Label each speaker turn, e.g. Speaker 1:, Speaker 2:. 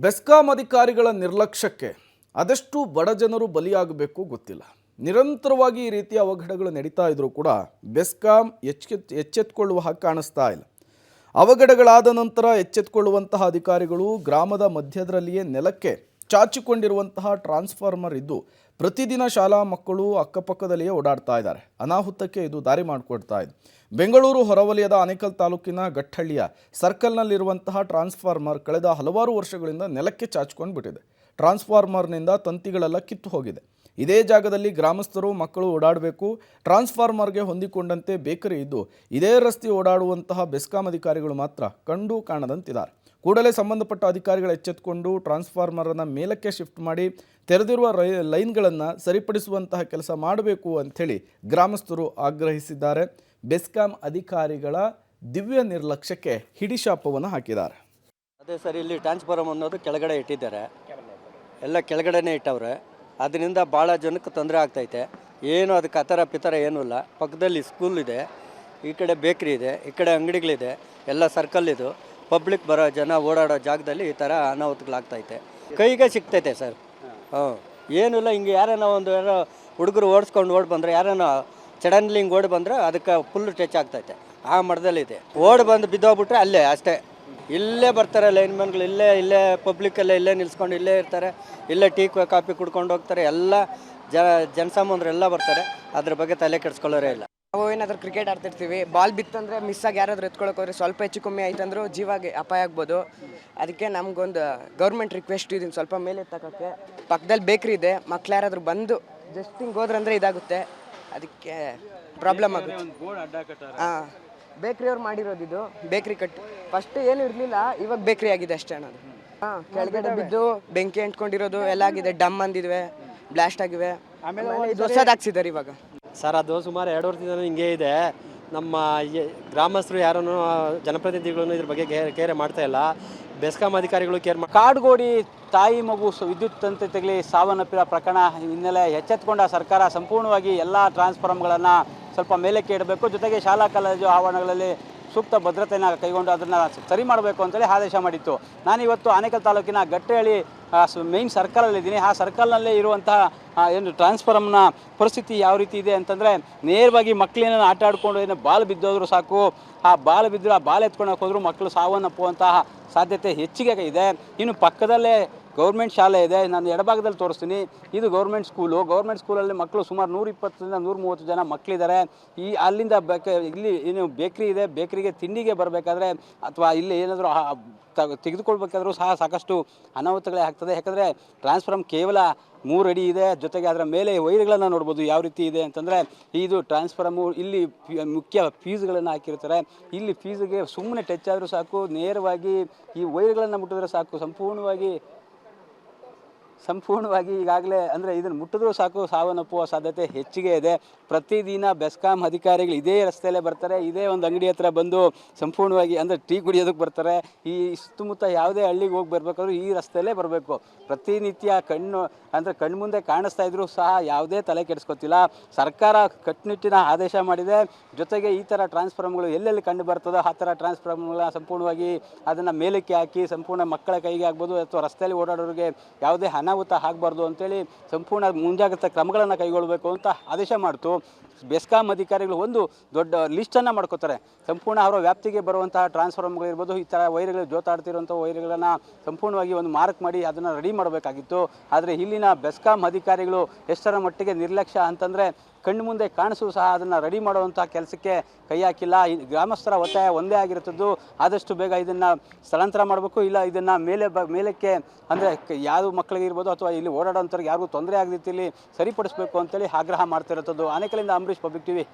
Speaker 1: ಬೆಸ್ಕಾಂ ಅಧಿಕಾರಿಗಳ ನಿರ್ಲಕ್ಷ್ಯಕ್ಕೆ ಅದೆಷ್ಟು ಬಡ ಜನರು ಬಲಿಯಾಗಬೇಕು ಗೊತ್ತಿಲ್ಲ. ನಿರಂತರವಾಗಿ ಈ ರೀತಿಯ ಅವಘಡಗಳು ನಡೀತಾ ಇದ್ರೂ ಕೂಡ ಬೆಸ್ಕಾಂ ಎಚ್ಚೆತ್ತುಕೊಳ್ಳುವ ಹಾಗೆ ಕಾಣಿಸ್ತಾ ಇಲ್ಲ. ಅವಘಡಗಳಾದ ನಂತರ ಎಚ್ಚೆತ್ತುಕೊಳ್ಳುವಂತಹ ಅಧಿಕಾರಿಗಳು ಗ್ರಾಮದ ಮಧ್ಯದಲ್ಲಿಯೇ ನೆಲಕ್ಕೆ ಚಾಚಿಕೊಂಡಿರುವಂತಹ ಟ್ರಾನ್ಸ್ಫಾರ್ಮರ್ ಇದ್ದು ಪ್ರತಿದಿನ ಶಾಲಾ ಮಕ್ಕಳು ಅಕ್ಕಪಕ್ಕದಲ್ಲಿಯೇ ಓಡಾಡ್ತಾ ಇದ್ದಾರೆ. ಅನಾಹುತಕ್ಕೆ ಇದು ದಾರಿ ಮಾಡಿಕೊಡ್ತಾ ಇದೆ. ಬೆಂಗಳೂರು ಹೊರವಲಯದ ಆನೇಕಲ್ ತಾಲೂಕಿನ ಗಟ್ಟಹಳ್ಳಿಯ ಸರ್ಕಲ್ನಲ್ಲಿರುವಂತಹ ಟ್ರಾನ್ಸ್ಫಾರ್ಮರ್ ಕಳೆದ ಹಲವಾರು ವರ್ಷಗಳಿಂದ ನೆಲಕ್ಕೆ ಚಾಚಿಕೊಂಡು ಬಿಟ್ಟಿದೆ. ಟ್ರಾನ್ಸ್ಫಾರ್ಮರ್ನಿಂದ ತಂತಿಗಳೆಲ್ಲ ಕಿತ್ತು ಹೋಗಿದೆ. ಇದೇ ಜಾಗದಲ್ಲಿ ಗ್ರಾಮಸ್ಥರು ಮಕ್ಕಳು ಓಡಾಡಬೇಕು. ಟ್ರಾನ್ಸ್ಫಾರ್ಮರ್ಗೆ ಹೊಂದಿಕೊಂಡಂತೆ ಬೇಕರಿ ಇದ್ದು ಇದೇ ರಸ್ತೆ ಓಡಾಡುವಂತಹ ಬೆಸ್ಕಾಂ ಅಧಿಕಾರಿಗಳು ಮಾತ್ರ ಕಂಡು ಕಾಣದಂತಿದ್ದಾರೆ. ಕೂಡಲೇ ಸಂಬಂಧಪಟ್ಟ ಅಧಿಕಾರಿಗಳು ಎಚ್ಚೆತ್ತುಕೊಂಡು ಟ್ರಾನ್ಸ್ಫಾರ್ಮರನ್ನು ಮೇಲಕ್ಕೆ ಶಿಫ್ಟ್ ಮಾಡಿ ತೆರೆದಿರುವ ಲೈನ್ಗಳನ್ನು ಸರಿಪಡಿಸುವಂತಹ ಕೆಲಸ ಮಾಡಬೇಕು ಅಂಥೇಳಿ ಗ್ರಾಮಸ್ಥರು ಆಗ್ರಹಿಸಿದ್ದಾರೆ. ಬೆಸ್ಕಾಂ ಅಧಿಕಾರಿಗಳ ದಿವ್ಯ ನಿರ್ಲಕ್ಷ್ಯಕ್ಕೆ ಹಿಡಿಶಾಪವನ್ನು ಹಾಕಿದ್ದಾರೆ.
Speaker 2: ಅದೇ ಸರ್, ಇಲ್ಲಿ ಟ್ರಾನ್ಸ್ಫಾರ್ಮರ್ ಅನ್ನೋದು ಕೆಳಗಡೆ ಇಟ್ಟಿದ್ದಾರೆ, ಎಲ್ಲ ಕೆಳಗಡೆನೇ ಇಟ್ಟವ್ರೆ. ಅದರಿಂದ ಭಾಳ ಜನಕ್ಕೆ ತೊಂದರೆ ಆಗ್ತೈತೆ. ಏನು ಅದಕ್ಕೆ ಆ ಥರ ಪಿತರ ಏನೂ ಇಲ್ಲ. ಪಕ್ಕದಲ್ಲಿ ಸ್ಕೂಲ್ ಇದೆ, ಈ ಕಡೆ ಬೇಕ್ರಿ ಇದೆ, ಈ ಕಡೆ ಅಂಗಡಿಗಳಿದೆ, ಎಲ್ಲ ಸರ್ಕಲ್ ಇದು. ಪಬ್ಲಿಕ್ ಬರೋ ಜನ ಓಡಾಡೋ ಜಾಗದಲ್ಲಿ ಈ ಥರ ಅನಾಹುತಗಳಾಗ್ತೈತೆ. ಕೈಗೆ ಸಿಗ್ತೈತೆ ಸರ್. ಏನೂ ಇಲ್ಲ. ಹಿಂಗೆ ಯಾರೋ ಹುಡುಗರು ಓಡಿಸ್ಕೊಂಡು ಬಂದರೆ ಯಾರನ್ನ ಸಡನ್ಲಿ ಹಿಂಗೆ ಓಡಿ ಬಂದರೆ ಅದಕ್ಕೆ ಫುಲ್ ಟಚ್ ಆಗ್ತೈತೆ. ಆ ಮರದಲ್ಲಿದೆ, ಓಡಿ ಬಂದು ಬಿದ್ದೋಗ್ಬಿಟ್ರೆ ಅಲ್ಲೇ ಅಷ್ಟೇ. ಇಲ್ಲೇ ಬರ್ತಾರೆ ಲೈನ್ಮನ್ಗಳು, ಇಲ್ಲೇ ಪಬ್ಲಿಕ್ಕೆಲ್ಲ ಇಲ್ಲೇ ನಿಲ್ಸ್ಕೊಂಡು ಇಲ್ಲೇ ಇರ್ತಾರೆ, ಇಲ್ಲೇ ಟೀ ಕಾಫಿ ಕುಡ್ಕೊಂಡು ಹೋಗ್ತಾರೆ. ಎಲ್ಲ ಜನಸಾಮಾನ್ಯರೆಲ್ಲ ಬರ್ತಾರೆ. ಅದ್ರ ಬಗ್ಗೆ ತಲೆ ಕೆಡಿಸ್ಕೊಳ್ಳೋರೇ ಇಲ್ಲ.
Speaker 3: ನಾವು ಏನಾದರೂ ಕ್ರಿಕೆಟ್ ಆಡ್ತಿರ್ತೀವಿ, ಬಾಲ್ ಬಿತ್ತಂದರೆ ಮಿಸ್ಸಾಗಿ ಯಾರಾದರೂ ಎತ್ಕೊಳಕ್ಕೆ ಹೋದ್ರೆ ಸ್ವಲ್ಪ ಹೆಚ್ಚು ಕಮ್ಮಿ ಆಯ್ತಂದ್ರೂ ಜೀವಾಗೆ ಅಪಾಯ ಆಗ್ಬೋದು. ಅದಕ್ಕೆ ನಮಗೊಂದು ಗೌರ್ಮೆಂಟ್ ರಿಕ್ವೆಸ್ಟ್ ಇದೀನಿ, ಸ್ವಲ್ಪ ಮೇಲೆ ಎತ್ತಕ್ಕೆ. ಪಕ್ಕದಲ್ಲಿ ಬೇಕ್ರಿ ಇದೆ, ಮಕ್ಳು ಯಾರಾದರೂ ಬಂದು ಜಸ್ಟ್ ಹಿಂಗೆ ಹೋದ್ರಂದ್ರೆ ಇದಾಗುತ್ತೆ, ಅದಕ್ಕೆ ಪ್ರಾಬ್ಲಮ್ ಆಗುತ್ತೆ. ಹಾಂ, ಬೇಕ್ರಿ ಅವ್ರು ಮಾಡಿರೋದು ಇದು. ಬೇಕ್ರಿ ಫಸ್ಟ್ ಏನು ಇರಲಿಲ್ಲ, ಇವಾಗ ಬೇಕ್ರಿ ಆಗಿದೆ ಅಷ್ಟೇ ಅನ್ನೋದು. ಹಾಂ, ಕೆಳಗಡೆ ಬಿದ್ದು ಬೆಂಕಿ ಅಂಟ್ಕೊಂಡಿರೋದು ಎಲ್ಲ ಆಗಿದೆ. ಡಮ್ ಅಂದಿದ್ವೆ, ಬ್ಲಾಸ್ಟ್ ಆಗಿವೆ. ಆಮೇಲೆ ಇದು ಹೊಸದು ಹಾಕ್ಸಿದ್ದಾರೆ ಇವಾಗ.
Speaker 2: ಸರ್, ಅದು ಸುಮಾರು 2 ವರ್ಷದಿಂದ ಹಿಂಗೆ ಇದೆ. ನಮ್ಮ ಗ್ರಾಮಸ್ಥರು ಯಾರನ್ನು ಜನಪ್ರತಿನಿಧಿಗಳನ್ನು ಇದ್ರ ಬಗ್ಗೆ ಕೇರೆ ಮಾಡ್ತಾ ಇಲ್ಲ. ಬೆಸ್ಕಾಂ ಅಧಿಕಾರಿಗಳು
Speaker 4: ಕಾಡ್ಗೋಡಿ ತಾಯಿ ಮಗು ವಿದ್ಯುತ್ ತಂತಿ ತಗಲಿ ಸಾವನ್ನಪ್ಪಿರೋ ಪ್ರಕರಣ ಹಿನ್ನೆಲೆ ಎಚ್ಚೆತ್ತುಕೊಂಡ ಸರ್ಕಾರ ಸಂಪೂರ್ಣವಾಗಿ ಎಲ್ಲ ಟ್ರಾನ್ಸ್ಫಾರ್ಮರ್ಗಳನ್ನು ಸ್ವಲ್ಪ ಮೇಲಕ್ಕೆ ಇಡಬೇಕು, ಜೊತೆಗೆ ಶಾಲಾ ಕಾಲೇಜು ಆವರಣಗಳಲ್ಲಿ ಸೂಕ್ತ ಭದ್ರತೆಯನ್ನು ಕೈಗೊಂಡು ಅದನ್ನು ಸರಿ ಮಾಡಬೇಕು ಅಂತೇಳಿ ಆದೇಶ ಮಾಡಿತ್ತು. ನಾನಿವತ್ತು ಆನೇಕಲ್ ತಾಲೂಕಿನ ಗಟ್ಟಹಳ್ಳಿ ಮೇಯ್ನ್ ಸರ್ಕಲಲ್ಲಿದ್ದೀನಿ. ಆ ಸರ್ಕಲ್ನಲ್ಲೇ ಇರುವಂತಹ ಏನು ಟ್ರಾನ್ಸ್ಫಾರ್ಮರ್ನ ಪರಿಸ್ಥಿತಿ ಯಾವ ರೀತಿ ಇದೆ ಅಂತಂದರೆ, ನೇರವಾಗಿ ಮಕ್ಕಳೇನೋ ಆಟ ಆಡ್ಕೊಂಡು ಏನೋ ಬಾಲ್ ಬಿದ್ದೋದ್ರು ಸಾಕು, ಆ ಬಾಲ್ ಬಿದ್ದರೆ ಆ ಬಾಲ್ ಎತ್ಕೊಳಕ್ಕೆ ಹೋದ್ರು ಮಕ್ಕಳು ಸಾವನ್ನಪ್ಪುವಂತಹ ಸಾಧ್ಯತೆ ಹೆಚ್ಚಿಗೆ ಇದೆ. ಇನ್ನು ಪಕ್ಕದಲ್ಲೇ ಗೌರ್ಮೆಂಟ್ ಶಾಲೆ ಇದೆ, ನಾನು ಎಡಭಾಗದಲ್ಲಿ ತೋರಿಸ್ತೀನಿ. ಇದು ಗೌರ್ಮೆಂಟ್ ಸ್ಕೂಲಲ್ಲಿ ಮಕ್ಕಳು ಸುಮಾರು 120ರಿಂದ 130 ಜನ ಮಕ್ಕಳಿದ್ದಾರೆ. ಅಲ್ಲಿಂದ ಇಲ್ಲಿ ಏನು ಬೇಕ್ರಿ ಇದೆ, ಬೇಕ್ರಿಗೆ ತಿಂಡಿಗೆ ಬರಬೇಕಾದ್ರೆ ಅಥವಾ ಇಲ್ಲಿ ಏನಾದರೂ ತೆಗೆದುಕೊಳ್ಬೇಕಾದ್ರೂ ಸಹ ಸಾಕಷ್ಟು ಅನಾಹುತಗಳೇ ಆಗ್ತದೆ. ಯಾಕಂದರೆ ಟ್ರಾನ್ಸ್ಫಾರ್ಮರ್ ಕೇವಲ 3 ಅಡಿ ಇದೆ, ಜೊತೆಗೆ ಅದರ ಮೇಲೆ ವೈರ್ಗಳನ್ನು ನೋಡ್ಬೋದು ಯಾವ ರೀತಿ ಇದೆ ಅಂತಂದರೆ, ಇದು ಟ್ರಾನ್ಸ್ಫಾರ್ಮು ಇಲ್ಲಿ ಮುಖ್ಯ ಫೀಸ್ಗಳನ್ನು ಹಾಕಿರ್ತಾರೆ. ಇಲ್ಲಿ ಫೀಸ್ಗೆ ಸುಮ್ಮನೆ ಟಚ್ ಆದರೂ ಸಾಕು, ನೇರವಾಗಿ ಈ ವೈರ್ಗಳನ್ನು ಮುಟ್ಟಿದ್ರೆ ಸಾಕು, ಸಂಪೂರ್ಣವಾಗಿ ಈಗಾಗಲೇ ಅಂದರೆ ಇದನ್ನು ಮುಟ್ಟಿದ್ರೂ ಸಾಕು ಸಾವನ್ನಪ್ಪುವ ಸಾಧ್ಯತೆ ಹೆಚ್ಚಿಗೆ ಇದೆ. ಪ್ರತಿದಿನ ಬೆಸ್ಕಾಂ ಅಧಿಕಾರಿಗಳು ಇದೇ ರಸ್ತೆಯಲ್ಲೇ ಬರ್ತಾರೆ, ಇದೇ ಒಂದು ಅಂಗಡಿ ಹತ್ರ ಬಂದು ಸಂಪೂರ್ಣವಾಗಿ ಅಂದರೆ ಟೀ ಕುಡಿಯೋದಕ್ಕೆ ಬರ್ತಾರೆ. ಈ ಸುತ್ತಮುತ್ತ ಯಾವುದೇ ಹಳ್ಳಿಗೆ ಹೋಗಿ ಬರಬೇಕಾದ್ರೂ ಈ ರಸ್ತೆಯಲ್ಲೇ ಬರಬೇಕು. ಪ್ರತಿನಿತ್ಯ ಕಣ್ಣು ಮುಂದೆ ಕಾಣಿಸ್ತಾ ಇದ್ರೂ ಸಹ ಯಾವುದೇ ತಲೆ ಕೆಡಿಸ್ಕೊತಿಲ್ಲ. ಸರ್ಕಾರ ಕಟ್ಟುನಿಟ್ಟಿನ ಆದೇಶ ಮಾಡಿದೆ. ಜೊತೆಗೆ ಈ ಥರ ಟ್ರಾನ್ಸ್ಫಾರ್ಮರ್ಗಳು ಎಲ್ಲೆಲ್ಲಿ ಕಂಡು ಬರ್ತದೋ ಆ ಥರ ಟ್ರಾನ್ಸ್ಫಾರ್ಮರ್ಗಳನ್ನ ಸಂಪೂರ್ಣವಾಗಿ ಅದನ್ನು ಮೇಲಕ್ಕೆ ಹಾಕಿ ಸಂಪೂರ್ಣ ಮಕ್ಕಳ ಕೈಗೆ ಆಗ್ಬೋದು ಅಥವಾ ರಸ್ತೆಯಲ್ಲಿ ಓಡಾಡೋರಿಗೆ ಯಾವುದೇ ಅನಾಹುತ ಆಗಬಾರ್ದು ಅಂತೇಳಿ ಸಂಪೂರ್ಣ ಮುಂಜಾಗ್ರತಾ ಕ್ರಮಗಳನ್ನು ಕೈಗೊಳ್ಳಬೇಕು ಅಂತ ಆದೇಶ ಮಾಡ್ತು. ಬೆಸ್ಕಾಂ ಅಧಿಕಾರಿಗಳು ಒಂದು ದೊಡ್ಡ ಲಿಸ್ಟನ್ನು ಮಾಡ್ಕೋತಾರೆ. ಸಂಪೂರ್ಣ ಅವರ ವ್ಯಾಪ್ತಿಗೆ ಬರುವಂತಹ ಟ್ರಾನ್ಸ್ಫಾರ್ಮರ್ಗಳಿರ್ಬೋದು, ಈ ಥರ ವೈರ್ಗಳು ಜೋತಾಡ್ತಿರುವಂಥ ವೈರ್ಗಳನ್ನು ಸಂಪೂರ್ಣವಾಗಿ ಒಂದು ಮಾರ್ಕ್ ಮಾಡಿ ಅದನ್ನು ರೆಡಿ ಮಾಡಬೇಕಾಗಿತ್ತು. ಆದರೆ ಇಲ್ಲಿನ ಬೆಸ್ಕಾಂ ಅಧಿಕಾರಿಗಳು ಎಷ್ಟರ ಮಟ್ಟಿಗೆ ನಿರ್ಲಕ್ಷ್ಯ ಅಂತಂದರೆ, ಕಣ್ಣು ಮುಂದೆ ಕಾಣಿಸು ಸಹ ಅದನ್ನು ರೆಡಿ ಮಾಡುವಂಥ ಕೆಲಸಕ್ಕೆ ಕೈ ಹಾಕಿಲ್ಲ. ಗ್ರಾಮಸ್ಥರ ಒತ್ತಾಯ ಒಂದೇ ಆಗಿರುತ್ತದ್ದು, ಆದಷ್ಟು ಬೇಗ ಇದನ್ನು ಸ್ಥಳಾಂತರ ಮಾಡಬೇಕು, ಇಲ್ಲ ಇದನ್ನು ಮೇಲಕ್ಕೆ ಅಂದರೆ ಯಾವ ಮಕ್ಕಳಿಗಿರ್ಬೋದು ಅಥವಾ ಇಲ್ಲಿ ಓಡಾಡೋಂಥವ್ರಿಗೆ ಯಾರಿಗೂ ತೊಂದರೆ ಆಗದಿತ್ತು ಇಲ್ಲಿ ಸರಿಪಡಿಸಬೇಕು ಅಂತೇಳಿ ಆಗ್ರಹ ಮಾಡ್ತಿರುತ್ತದ್ದು. ಆನೇಕಲಿಂದ ಅಂಬರೀಶ್, ಪಬ್ಲಿಕ್ ಟಿವಿ.